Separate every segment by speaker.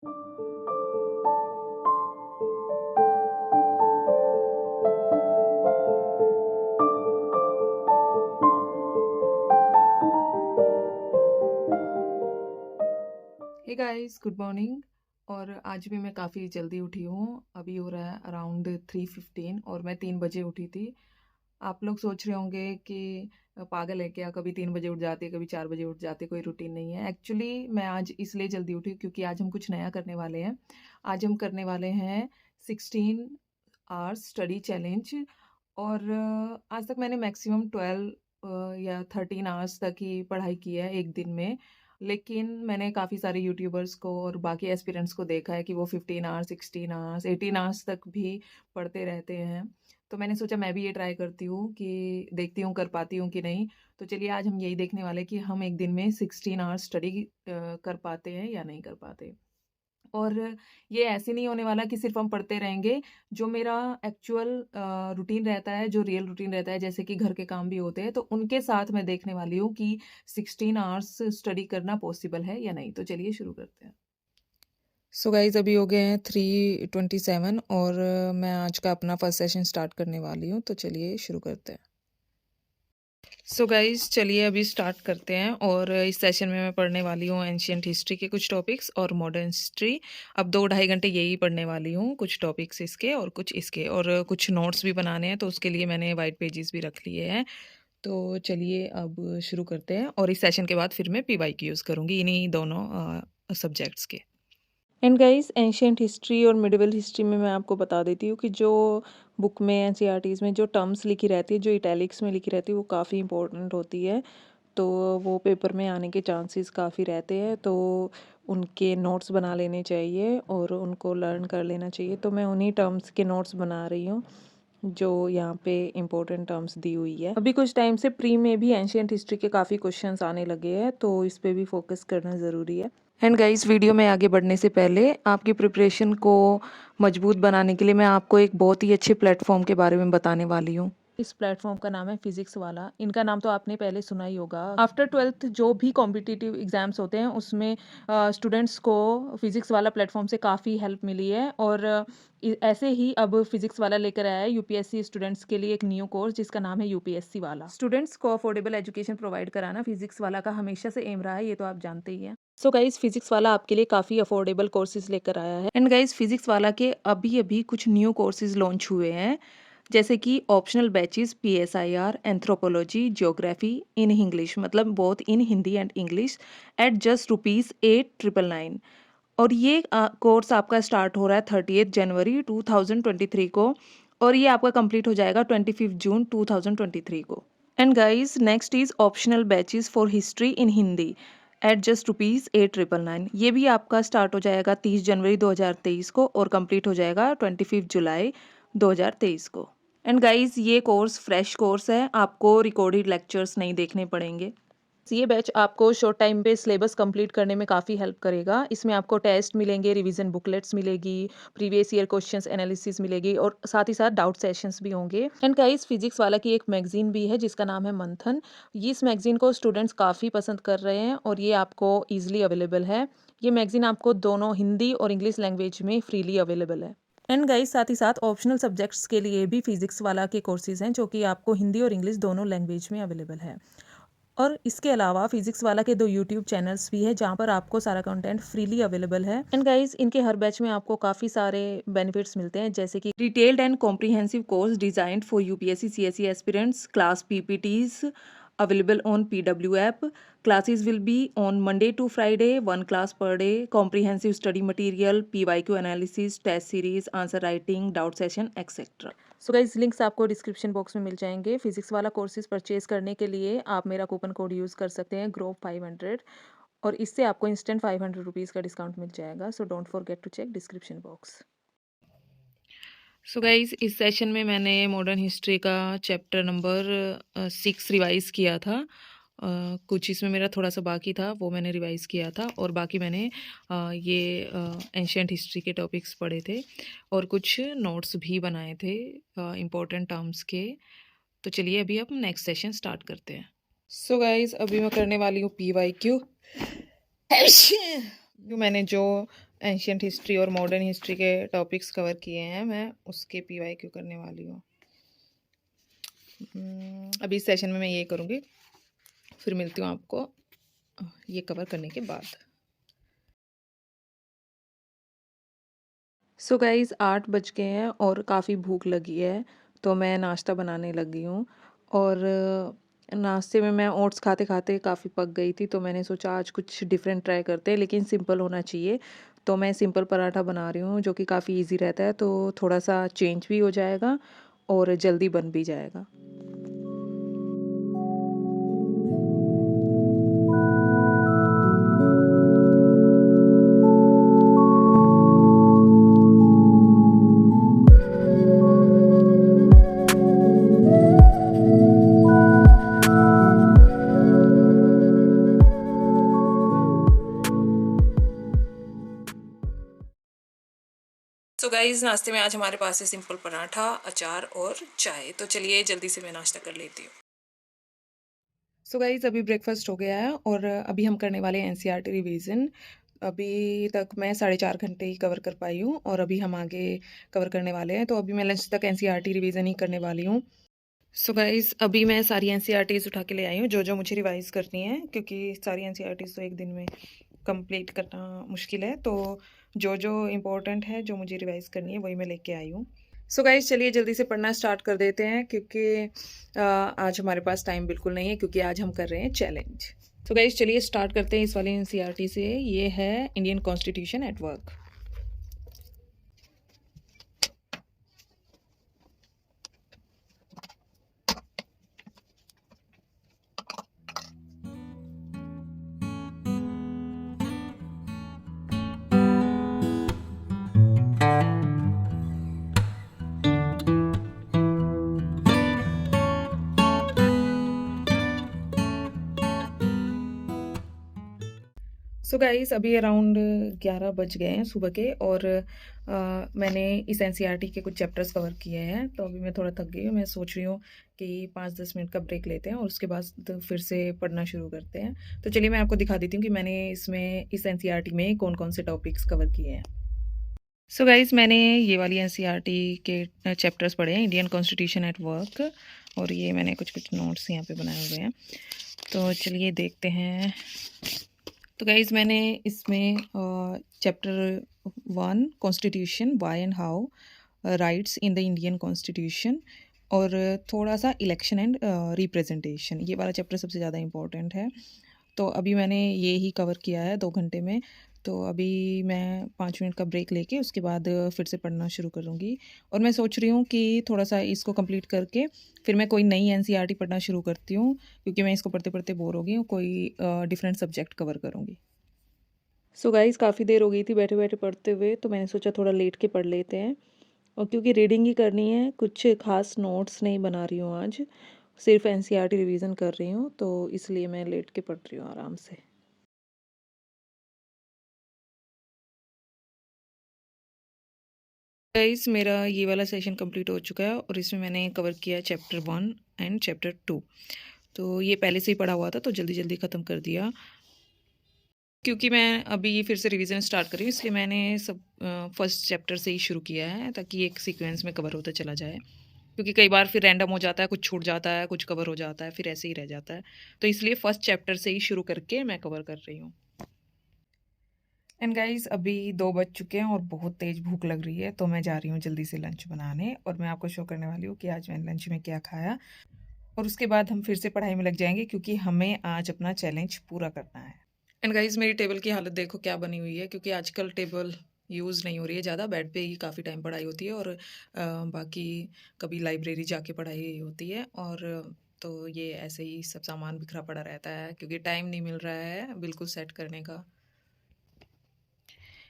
Speaker 1: Hey guys, good morning. और आज भी मैं काफ़ी जल्दी उठी हूँ। अभी हो रहा है अराउंड 3:15 और मैं 3 बजे उठी थी। आप लोग सोच रहे होंगे कि पागल है क्या, कभी 3 बजे उठ जाती है, कभी 4 बजे उठ जाती है, कोई रूटीन नहीं है। एक्चुअली मैं आज इसलिए जल्दी उठी क्योंकि आज हम कुछ नया करने वाले हैं। आज हम करने वाले हैं 16 आवर्स स्टडी चैलेंज। और आज तक मैंने मैक्सिमम 12 या 13 आवर्स तक ही पढ़ाई की है एक दिन में। लेकिन मैंने काफ़ी सारे यूट्यूबर्स को और बाकी एस्पिरेंट्स को देखा है कि वो 15 आवर्स, 16 आवर्स, 18 आवर्स तक भी पढ़ते रहते हैं। तो मैंने सोचा मैं भी ये ट्राई करती हूँ कि देखती हूँ कर पाती हूँ कि नहीं। तो चलिए आज हम यही देखने वाले कि हम एक दिन में 16 आवर्स स्टडी कर पाते हैं या नहीं कर पाते। और ये ऐसे नहीं होने वाला कि सिर्फ हम पढ़ते रहेंगे। जो मेरा एक्चुअल रूटीन रहता है, जो रियल रूटीन रहता है, जैसे कि घर के काम भी होते हैं, तो उनके साथ मैं देखने वाली हूँ कि 16 आवर्स स्टडी करना पॉसिबल है या नहीं। तो चलिए शुरू करते हैं। सो गाइज अभी हो गए हैं 3:27 और मैं आज का अपना फर्स्ट सेशन स्टार्ट करने वाली हूँ। तो चलिए शुरू करते हैं। सो गाइज चलिए अभी स्टार्ट करते हैं। और इस सेशन में मैं पढ़ने वाली हूँ एंशियंट हिस्ट्री के कुछ टॉपिक्स और मॉडर्न हिस्ट्री। अब 2-2.5 घंटे यही पढ़ने वाली हूँ, कुछ टॉपिक्स इसके और कुछ इसके, और कुछ नोट्स भी बनाने हैं, तो उसके लिए मैंने वाइट पेजेस भी रख लिए हैं। तो चलिए अब शुरू करते हैं। और इस सेशन के बाद फिर मैं PYQ यूज़ करूँगी इन्हीं दोनों सब्जेक्ट्स के। एंड गाइस एंशियंट हिस्ट्री और मिडिवल हिस्ट्री में मैं आपको बता देती हूँ कि जो बुक में एनसीईआरटीज़ में जो टर्म्स लिखी रहती है, जो इटैलिक्स में लिखी रहती है, वो काफ़ी इंपॉर्टेंट होती है। तो वो पेपर में आने के चांसेस काफ़ी रहते हैं, तो उनके नोट्स बना लेने चाहिए और उनको लर्न कर लेना चाहिए। तो मैं उन्हीं टर्म्स के नोट्स बना रही हूँ जो यहाँ पे इम्पोर्टेंट टर्म्स दी हुई है। अभी कुछ टाइम से प्री में भी एंशियंट हिस्ट्री के काफ़ी क्वेश्चंस आने लगे हैं, तो इस पे भी फोकस करना ज़रूरी है। एंड गाइस वीडियो में आगे बढ़ने से पहले आपकी प्रिपरेशन को मजबूत बनाने के लिए मैं आपको एक बहुत ही अच्छे प्लेटफॉर्म के बारे में बताने वाली हूँ। इस प्लेटफॉर्म का नाम है फिजिक्स वाला। इनका नाम तो आपने पहले सुना ही होगा। आफ्टर 12th जो भी कॉम्पिटिटिव एग्जाम्स होते हैं उसमें स्टूडेंट्स को फिजिक्स वाला प्लेटफॉर्म से काफ़ी हेल्प मिली है। और ऐसे ही अब फिजिक्स वाला लेकर आया है यूपीएससी स्टूडेंट्स के लिए एक न्यू कोर्स जिसका नाम है यूपीएससी वाला। स्टूडेंट्स को अफोर्डेबल एजुकेशन प्रोवाइड कराना फिजिक्स वाला का हमेशा से एम रहा है, ये तो आप जानते ही हैं। सो गाइज फिजिक्स वाला आपके लिए काफ़ी अफोर्डेबल कोर्सेज लेकर आया है। एंड गाइज फिजिक्स वाला के अभी अभी कुछ न्यू कोर्सेज लॉन्च हुए हैं, जैसे कि optional batches PSIR, anthropology, geography in English, मतलब both in Hindi and English, at just ₹8,999। और ये कोर्स आपका स्टार्ट हो रहा है 30 जनवरी 2023 को, और ये आपका कंप्लीट हो जाएगा 25 जून 2023 को। And guys next is optional batches for history in Hindi at just ₹8,999। ये भी आपका स्टार्ट हो जाएगा 30 जनवरी 2023 को और कंप्लीट हो जाएगा 25 जुलाई 2023 को। एंड गाइज ये कोर्स फ्रेश कोर्स है, आपको रिकॉर्डेड लेक्चर्स नहीं देखने पड़ेंगे। ये बैच आपको शॉर्ट टाइम पे सिलेबस कंप्लीट करने में काफ़ी हेल्प करेगा। इसमें आपको टेस्ट मिलेंगे, रिवीजन बुकलेट्स मिलेगी, प्रीवियस ईयर क्वेश्चंस एनालिसिस मिलेगी और साथ ही साथ डाउट सेशंस भी होंगे। एंड गाइस फिजिक्स वाला की एक मैगजीन भी है जिसका नाम है मंथन। ये इस मैगजीन को स्टूडेंट्स काफ़ी पसंद कर रहे हैं और ये आपको ईजिली अवेलेबल है। ये मैगजीन आपको दोनों हिंदी और इंग्लिश लैंग्वेज में फ्रीली अवेलेबल है। एंड गाइस साथ ही साथ ऑप्शनल सब्जेक्ट्स के लिए भी फिजिक्स वाला के कोर्सेज हैं जो कि आपको हिंदी और इंग्लिश दोनों लैंग्वेज में अवेलेबल है। और इसके अलावा फिजिक्स वाला के 2 यूट्यूब चैनल्स भी है जहाँ पर आपको सारा कंटेंट फ्रीली अवेलेबल है। एंड गाइस इनके हर बैच में आपको काफ़ी सारे बेनिफिट्स मिलते हैं, जैसे कि detailed and comprehensive course designed for UPSC CSE aspirants, class PPTs available on PW app. Classes will be on Monday to Friday, 1 class per day, comprehensive study material, PYQ analysis, test series, answer writing, doubt session, etc. So guys links आपको description box में मिल जाएंगे। Physics वाला courses purchase करने के लिए आप मेरा coupon code use कर सकते हैं GROW500, और इससे आपको इंस्टेंट ₹500 का डिस्काउंट मिल जाएगा। So don't forget to check description box. So guys इस सेशन में मैंने मॉडर्न हिस्ट्री का चैप्टर नंबर 6 रिवाइज़ किया था। कुछ इसमें मेरा थोड़ा सा बाकी था, वो मैंने रिवाइज़ किया था, और बाकी मैंने ये एंशियंट हिस्ट्री के टॉपिक्स पढ़े थे और कुछ नोट्स भी बनाए थे इम्पोर्टेंट टर्म्स के। तो चलिए अभी हम नेक्स्ट सेशन स्टार्ट करते हैं। सो गाइज अभी मैं करने वाली हूँ PYQ। मैंने जो एंशियंट हिस्ट्री और मॉडर्न हिस्ट्री के टॉपिक्स कवर किए हैं, मैं उसके PYQ करने वाली हूँ। अभी इस सेशन में मैं ये करूँगी, फिर मिलती हूँ आपको ये कवर करने के बाद। सो गाइज़ 8 बज गए हैं और काफ़ी भूख लगी है, तो मैं नाश्ता बनाने लगी हूँ। और नाश्ते में मैं ओट्स खाते खाते काफ़ी पक गई थी, तो मैंने सोचा आज कुछ डिफरेंट ट्राई करते हैं, लेकिन सिंपल होना चाहिए। तो मैं सिंपल पराठा बना रही हूँ, जो कि काफ़ी इजी रहता है, तो थोड़ा सा चेंज भी हो जाएगा और जल्दी बन भी जाएगा। तो गाइज़ नाश्ते में आज हमारे पास है सिंपल पराठा, अचार और चाय। तो चलिए जल्दी से मैं नाश्ता कर लेती हूँ। सो गाइज़ अभी ब्रेकफास्ट हो गया है और अभी हम करने वाले हैं NCERT रिवीजन। अभी तक मैं 4.5 घंटे ही कवर कर पाई हूँ और अभी हम आगे कवर करने वाले हैं। तो अभी मैं लंच तक NCERT रिवीजन ही करने वाली हूँ। सो गाइज़ अभी मैं सारी NCERTs उठा के ले आई हूँ, जो मुझे रिवाइज़ करनी है, क्योंकि सारी NCERTs तो एक दिन में कंप्लीट करना मुश्किल है। तो जो इम्पोर्टेंट है, जो मुझे रिवाइज़ करनी है, वही मैं लेके आई हूँ। सो गाइज़ चलिए जल्दी से पढ़ना स्टार्ट कर देते हैं, क्योंकि आज हमारे पास टाइम बिल्कुल नहीं है, क्योंकि आज हम कर रहे हैं चैलेंज। तो गाइज़ चलिए स्टार्ट करते हैं इस वाली NCERT से। ये है Indian constitution at work. So guys अभी अराउंड 11 बज गए हैं सुबह के, और मैंने इस NCERT के कुछ चैप्टर्स कवर किए हैं। तो अभी मैं थोड़ा थक गई हूँ, मैं सोच रही हूँ कि 5-10 मिनट का ब्रेक लेते हैं और उसके बाद तो फिर से पढ़ना शुरू करते हैं। तो चलिए मैं आपको दिखा देती हूँ कि मैंने इस NCERT में कौन कौन से टॉपिक्स कवर किए हैं। सो गाइस मैंने ये वाली NCERT के चैप्टर्स पढ़े हैं, इंडियन कॉन्स्टिट्यूशन एट वर्क, और ये मैंने कुछ कुछ नोट्स यहाँ पे बनाए हुए हैं। तो चलिए देखते हैं। तो गाइज मैंने इसमें chapter 1 constitution why and how, rights in the Indian constitution, और थोड़ा सा इलेक्शन एंड रिप्रेजेंटेशन, ये वाला चैप्टर सबसे ज़्यादा इम्पोर्टेंट है। तो अभी मैंने ये ही कवर किया है 2 घंटे में। तो अभी मैं 5 मिनट का ब्रेक लेके उसके बाद फिर से पढ़ना शुरू करूँगी, और मैं सोच रही हूँ कि थोड़ा सा इसको कंप्लीट करके फिर मैं कोई नई NCERT पढ़ना शुरू करती हूँ, क्योंकि मैं इसको पढ़ते पढ़ते बोर हो गई हूँ। कोई डिफरेंट सब्जेक्ट कवर करूँगी। सो गाइज़ काफ़ी देर हो गई थी बैठे बैठे पढ़ते हुए, तो मैंने सोचा थोड़ा लेट के पढ़ लेते हैं। और क्योंकि रीडिंग ही करनी है, कुछ खास नोट्स नहीं बना रही हूँ आज, सिर्फ NCERT रिवीजन कर रही हूँ, तो इसलिए मैं लेट के पढ़ रही हूँ आराम से। गाइस मेरा ये वाला सेशन कंप्लीट हो चुका है, और इसमें मैंने कवर किया चैप्टर 1 एंड चैप्टर 2। तो ये पहले से ही पढ़ा हुआ था, तो जल्दी जल्दी ख़त्म कर दिया। क्योंकि मैं अभी फिर से रिवीजन स्टार्ट कर रही हूँ, इसलिए मैंने सब फर्स्ट चैप्टर से ही शुरू किया है, ताकि एक सीक्वेंस में कवर होता चला जाए। क्योंकि कई बार फिर रैंडम हो जाता है, कुछ छूट जाता है, कुछ कवर हो जाता है, फिर ऐसे ही रह जाता है। तो इसलिए फर्स्ट चैप्टर से ही शुरू करके मैं कवर कर रही हूँ। एंड गाइस अभी 2 बज चुके हैं और बहुत तेज़ भूख लग रही है, तो मैं जा रही हूँ जल्दी से लंच बनाने, और मैं आपको शो करने वाली हूँ कि आज मैंने लंच में क्या खाया। और उसके बाद हम फिर से पढ़ाई में लग जाएंगे, क्योंकि हमें आज अपना चैलेंज पूरा करना है। एंड गाइज मेरी टेबल की हालत देखो क्या बनी हुई है, क्योंकि आजकल टेबल यूज़ नहीं हो रही है ज़्यादा, बेड पे ही काफ़ी टाइम पढ़ाई होती है, और बाकी कभी लाइब्रेरी जाके पढ़ाई होती है। और तो ये ऐसे ही सब सामान बिखरा पड़ा रहता है, क्योंकि टाइम नहीं मिल रहा है बिल्कुल सेट करने का।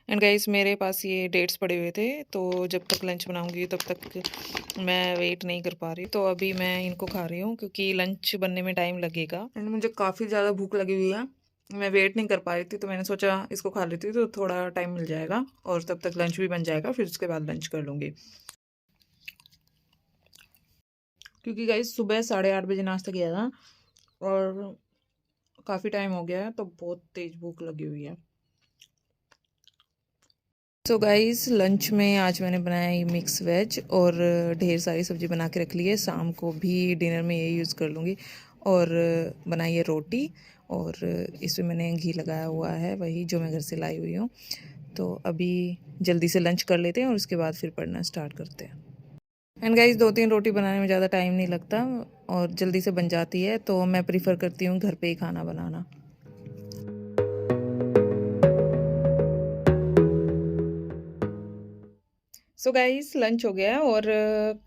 Speaker 1: एंड गाइस मेरे पास ये डेट्स पड़े हुए थे, तो जब तक लंच बनाऊंगी तब तक मैं वेट नहीं कर पा रही, तो अभी मैं इनको खा रही हूँ, क्योंकि लंच बनने में टाइम लगेगा। एंड मुझे काफ़ी ज़्यादा भूख लगी हुई है, मैं वेट नहीं कर पा रही थी, तो मैंने सोचा इसको खा लेती तो थोड़ा टाइम मिल जाएगा, और तब तक लंच भी बन जाएगा, फिर उसके बाद लंच कर लूँगी। क्योंकि गाइस सुबह 8:30 बजे नाश्ता किया था, और काफ़ी टाइम हो गया है, तो बहुत तेज़ भूख लगी हुई है। सो गाइस, लंच में आज मैंने बनाया ये मिक्स वेज और ढेर सारी सब्ज़ी बना के रख ली है। शाम को भी डिनर में ये यूज़ कर लूँगी। और बनाई है रोटी और इसमें मैंने घी लगाया हुआ है, वही जो मैं घर से लाई हुई हूँ। तो अभी जल्दी से लंच कर लेते हैं और उसके बाद फिर पढ़ना स्टार्ट करते हैं। एंड गाइस, 2-3 रोटी बनाने में ज़्यादा टाइम नहीं लगता और जल्दी से बन जाती है, तो मैं प्रीफर करती हूँ घर पे ही खाना बनाना। सो गाइस, लंच हो गया और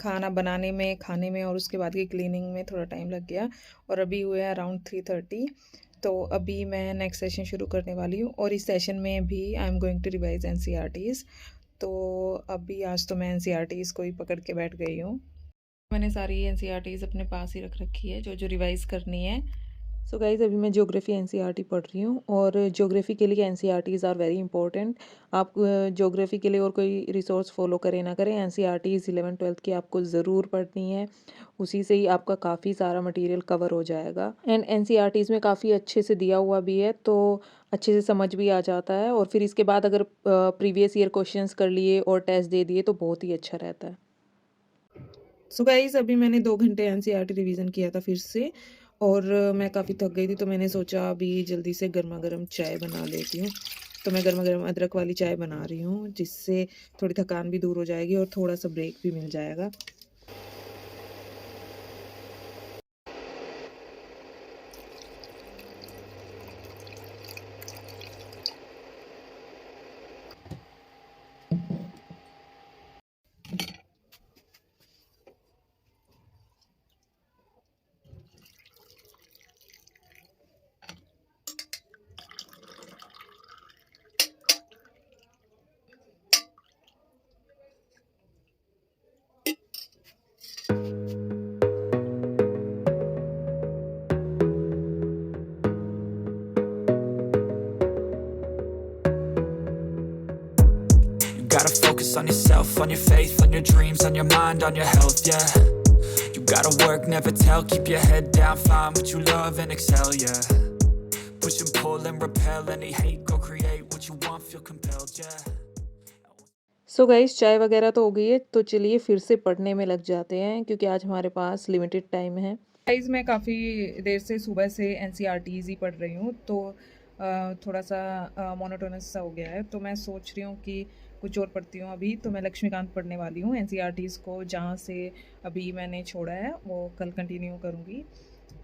Speaker 1: खाना बनाने में, खाने में और उसके बाद की क्लीनिंग में थोड़ा टाइम लग गया और अभी हुए हैं अराउंड 3:30। तो अभी मैं नेक्स्ट सेशन शुरू करने वाली हूँ और इस सेशन में भी I am going to revise NCERTs. तो अभी आज तो मैं एनसीईआरटीज़ को ही पकड़ के बैठ गई हूँ। मैंने सारी एनसीईआरटीज़ अपने पास ही रख रखी है, जो जो रिवाइज करनी है। सो गाइज़, अभी मैं ज्योग्राफी एनसीईआरटी पढ़ रही हूँ और ज्योग्राफी के लिए एनसीईआरटीज़ आर वेरी इंपॉर्टेंट। आप ज्योग्राफी के लिए और कोई रिसोर्स फॉलो करें ना करें, एनसीईआरटीज़ 11th-12th की आपको ज़रूर पढ़नी है। उसी से ही आपका काफ़ी सारा मटेरियल कवर हो जाएगा एंड एनसीईआरटीज़ में काफ़ी अच्छे से दिया हुआ भी है, तो अच्छे से समझ भी आ जाता है। और फिर इसके बाद अगर प्रीवियस ईयर क्वेश्चंस कर लिए और टेस्ट दे दिए तो बहुत ही अच्छा रहता है। सो गाइस, अभी मैंने 2 घंटे एनसीईआरटी रिवीजन किया था फिर से और मैं काफ़ी थक गई थी, तो मैंने सोचा अभी जल्दी से गर्मा-गर्म चाय बना लेती हूँ। तो मैं गर्मा-गर्म अदरक वाली चाय बना रही हूँ, जिससे थोड़ी थकान भी दूर हो जाएगी और थोड़ा-सा ब्रेक भी मिल जाएगा।
Speaker 2: Gotta focus on yourself, on your faith, on your dreams, on your mind, on your health, yeah. You gotta work, never tell, keep your head down, find what you love and excel, yeah. Push and pull and repel any hate, go create what you want, feel compelled, yeah.
Speaker 1: So guys, चाय वगैरह तो हो गई है, तो चलिए फिर से पढ़ने में लग जाते हैं क्योंकि आज हमारे पास लिमिटेड टाइम है। गाइस, मैं काफ़ी देर से सुबह से एनसीईआरटीज़ ही पढ़ रही हूँ, तो थोड़ा सा मोनोटोनस सा हो गया है, तो मैं सोच रही हूँ कि कुछ और पढ़ती हूँ। अभी तो मैं लक्ष्मीकांत पढ़ने वाली हूँ। एनसीईआरटीज़ को जहाँ से अभी मैंने छोड़ा है वो कल कंटिन्यू करूँगी।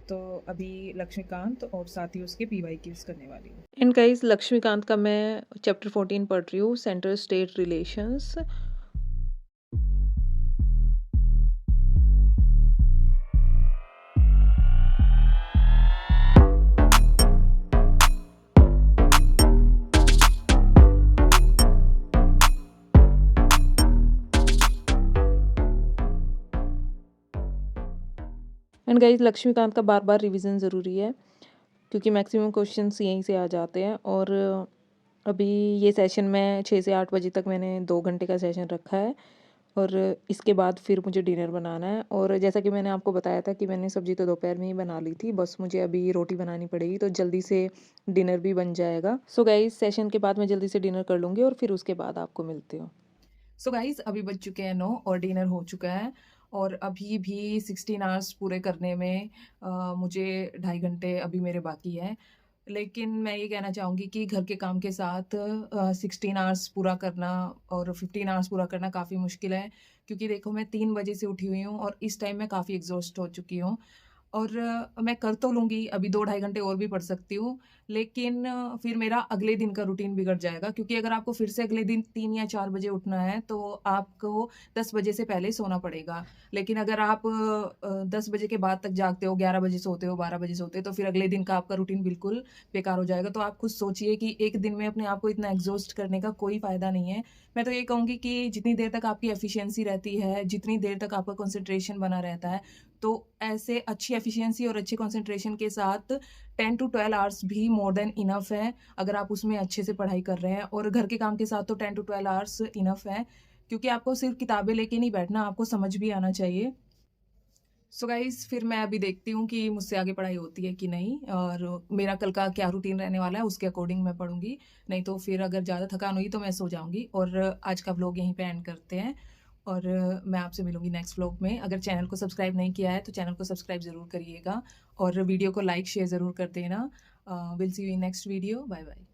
Speaker 1: तो अभी लक्ष्मीकांत और साथ ही उसके पीवाईक्यूज़ करने वाली हूँ। एंड गाइस, लक्ष्मीकांत का मैं चैप्टर 14 पढ़ रही हूँ, central state relations. And guys, Laxmikanth का बार बार रिवीजन ज़रूरी है क्योंकि मैक्सिमम क्वेश्चंस यहीं से आ जाते हैं। और अभी ये सेशन मैं 6 से 8 बजे तक मैंने 2 घंटे का सेशन रखा है और इसके बाद फिर मुझे डिनर बनाना है। और जैसा कि मैंने आपको बताया था कि मैंने सब्ज़ी तो दोपहर में ही बना ली थी, बस मुझे अभी रोटी बनानी पड़ेगी, तो जल्दी से डिनर भी बन जाएगा। सो गाइस, सेशन के बाद मैं जल्दी से डिनर कर लूँगी और फिर उसके बाद आपको मिलती हूँ। सो गाइस, अभी बज चुके हैं 9 और डिनर हो चुका है और अभी भी 16 आवर्स पूरे करने में मुझे 2.5 घंटे अभी मेरे बाकी हैं। लेकिन मैं ये कहना चाहूँगी कि घर के काम के साथ 16 आवर्स पूरा करना और 15 आवर्स पूरा करना काफ़ी मुश्किल है, क्योंकि देखो मैं 3 बजे से उठी हुई हूँ और इस टाइम मैं काफ़ी एग्ज़ॉस्ट हो चुकी हूँ। और मैं कर तो लूँगी, अभी 2 ढाई घंटे और भी पढ़ सकती हूँ, लेकिन फिर मेरा अगले दिन का रूटीन बिगड़ जाएगा, क्योंकि अगर आपको फिर से अगले दिन 3 या 4 बजे उठना है, तो आपको 10 बजे से पहले सोना पड़ेगा। लेकिन अगर आप 10 बजे के बाद तक जागते हो, 11 बजे सोते हो, 12 बजे सोते हो, तो फिर अगले दिन का आपका रूटीन बिल्कुल बेकार हो जाएगा। तो आप खुद सोचिए कि एक दिन में अपने आप को इतना एग्ज़ॉस्ट करने का कोई फ़ायदा नहीं है। मैं तो ये कहूँगी कि जितनी देर तक आपकी एफ़िशिएंसी रहती है, जितनी देर तक आपका कंसंट्रेशन बना रहता है, तो ऐसे अच्छी एफिशिएंसी और अच्छे कंसंट्रेशन के साथ 10 टू 12 आवर्स भी मोर देन इनफ है, अगर आप उसमें अच्छे से पढ़ाई कर रहे हैं। और घर के काम के साथ तो 10 टू 12 आवर्स इनफ है, क्योंकि आपको सिर्फ किताबें लेके नहीं बैठना, आपको समझ भी आना चाहिए। सो गाइज़ फिर मैं अभी देखती हूँ कि मुझसे आगे पढ़ाई होती है कि नहीं और मेरा कल का क्या रूटीन रहने वाला है उसके अकॉर्डिंग मैं पढ़ूँगी। नहीं तो फिर अगर ज़्यादा थकान हुई तो मैं सो जाऊँगी और आज का व्लॉग यहीं पे एंड करते हैं और मैं आपसे मिलूँगी नेक्स्ट व्लॉग में। अगर चैनल को सब्सक्राइब नहीं किया है तो चैनल को सब्सक्राइब ज़रूर करिएगा और वीडियो को लाइक शेयर ज़रूर कर देना। Will see you in next video. Bye bye.